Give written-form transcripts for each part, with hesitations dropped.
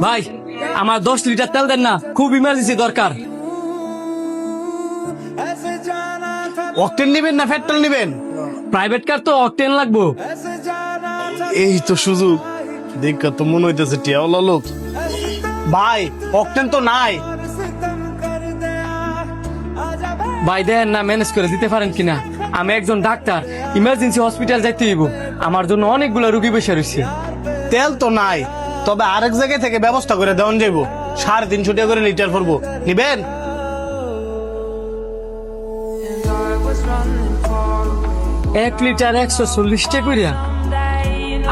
ভাই আমার 10 লিটার তেল দেন না, খুব ইমার্জেন্সি দরকার। অকটেন নেবেন না পেট্রোল নেবেন? প্রাইভেট কার তো অকটেন লাগবো। এই তো সুযোগ, দেখা তো মনে হইতেছে টিয়াওয়ালা লোক। ভাই অকটেন তো নাই। ভাই দেন না, ম্যানেজ করে দিতে পারেন কিনা? আমি একজন ডাক্তার, ইমার্জেন্সি হসপিটাল যাইতে হইব, আমার জন্য অনেকগুলো রুগী বসে রয়েছে। তেল তো নাই, তবে আরেক জায়গায় থেকে ব্যবস্থা করে দেওয়ান যাইব। 350 টাকা করে লিটার পড়বো, নিবেন? 1 লিটার 140 টাকা কইরা,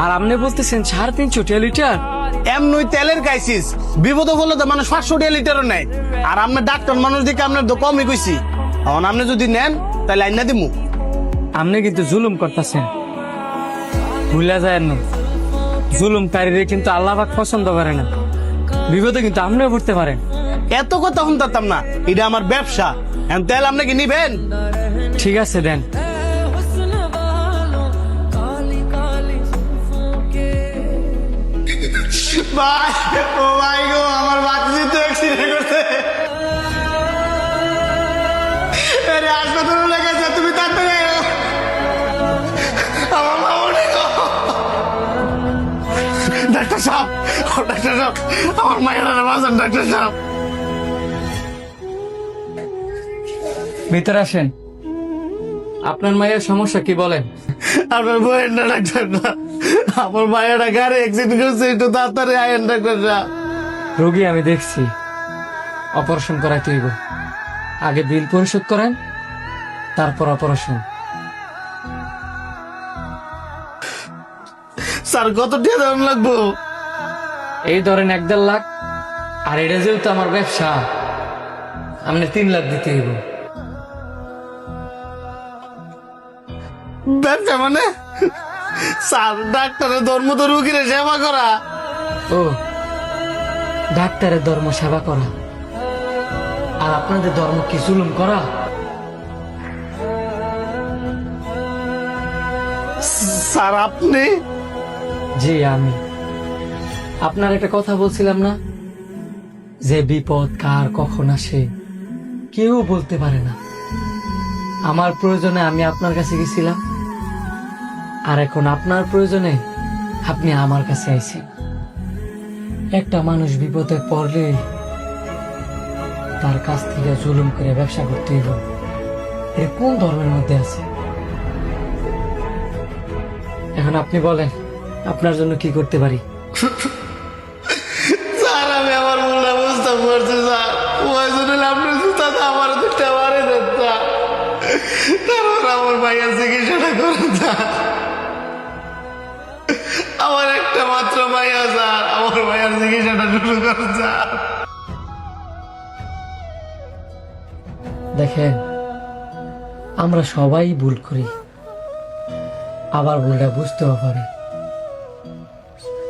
আর আপনি বলতেছেন 350 টাকা লিটার? এমনই তেলের ক্রাইসিস, বিপদ হলে তো মানুষ 500 টাকা লিটারও নেয়। আর আমরা ডাক্তার মানুষ দিকে আপনার তো কমই কইছি। এখন আপনি যদি নেন তাহলে আইনা দিমু। আপনি কিন্তু জুলুম করতেছেন, ভুলা যায় না। জুলুমকারীরে কিন্তু আল্লাহ পাক পছন্দ করে না। বিপদে কিন্তু আপনিও পড়তে পারেন। এত কথা শুনতাম না, এটা আমার ব্যবসা। এখন তেল আপনি কি নিবেন? ঠিক আছে দেন। ভাই ও ভাই গো, আমার বাচ্চা তো অ্যাক্সিডেন্ট করছে। আরে হাসপাতালে লেগেছে, তুমি তাড়াতাড়ি আয়। আমার মা অনেক। ডাক্তার সাহেব, ও ডাক্তার সাহেব, আমার মায়ের বাঁচান ডাক্তার সাহেব। ভিতরে আসেন। আপনার মায়ের সমস্যা কি বলেন? আপনার বইয়ের না ডাক্তার সাহেব, আমার মায়ের গাড়ি অ্যাক্সিডেন্ট করছে, একটু তাড়াতাড়ি আয়েন ডাক্তার সাহেব। রোগী আমি দেখছি, অপারেশন করাইতে হইব। আগে বিল পরিশোধ করেন, তারপর অপারেশন। স্যার কত টাকা দাম লাগবো? এই ধরেন 1-1.5 লাখ। আর এটা যেহেতু আমার ব্যবসা, আপনি 3 লাখ দিতে হইব। ব্যবসা মানে? স্যার ডাক্তারের ধর্ম তো রুগীর সেবা করা। ও, ডাক্তারের ধর্ম সেবা করা, আর আপনাদের ধর্ম কি জুলুম করা? স্যার আপনি? জি আমি। আপনার একটা কথা বলছিলাম না, যে বিপদ কার কখন আসে কেউ বলতে পারে না। আমার প্রয়োজনে আমি আপনার কাছে গেছিলাম, আর এখন আপনার প্রয়োজনে আপনি আমার কাছে আইছেন। একটা মানুষ বিপদে পড়লে তার কাছ থেকে জুলুম করে ব্যবসা করতে হইব, এটা কোন ধর্মের মধ্যে আছে? এখন আপনি বলেন, আপনার জন্য কি করতে পারি? স্যার আমি আমার ভুলটা বুঝতে পারছি স্যার। ওই জন্য আপনার জুতাতে আমার দুটা মারে দেন স্যার। তারপর আমার ভাইয়ের চিকিৎসাটা করুন স্যার। আমার একটা মাত্র ভাইয়া স্যার, আমার ভাইয়ের চিকিৎসাটা শুরু করুন স্যার। দেখেন, আমরা সবাই ভুল করি, আবার ভুলটা বুঝতেও পারি।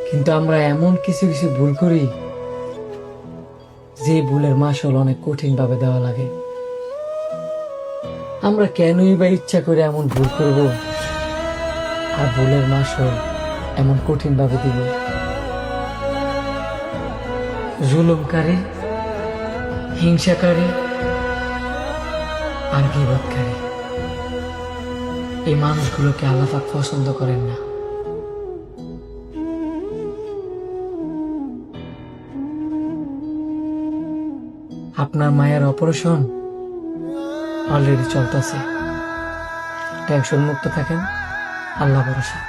কিন্তু আমরা এমন কিছু কিছু ভুল করি যে ভুলের মাসুল অনেক কঠিন ভাবে দেওয়া লাগে। আমরা কেনই বা ইচ্ছা করে এমন ভুল করব, আর ভুলের মাসুল এমন কঠিন ভাবে দিব? জুলুমকারী, হিংসাকারী আর গীবতকারী, এই মানুষগুলোকে আল্লাহ পাক পছন্দ করেন না। আপনার মায়ের অপারেশন অলরেডি চলতেছে, টেনশন মুক্ত থাকেন, আল্লাহ ভরসা।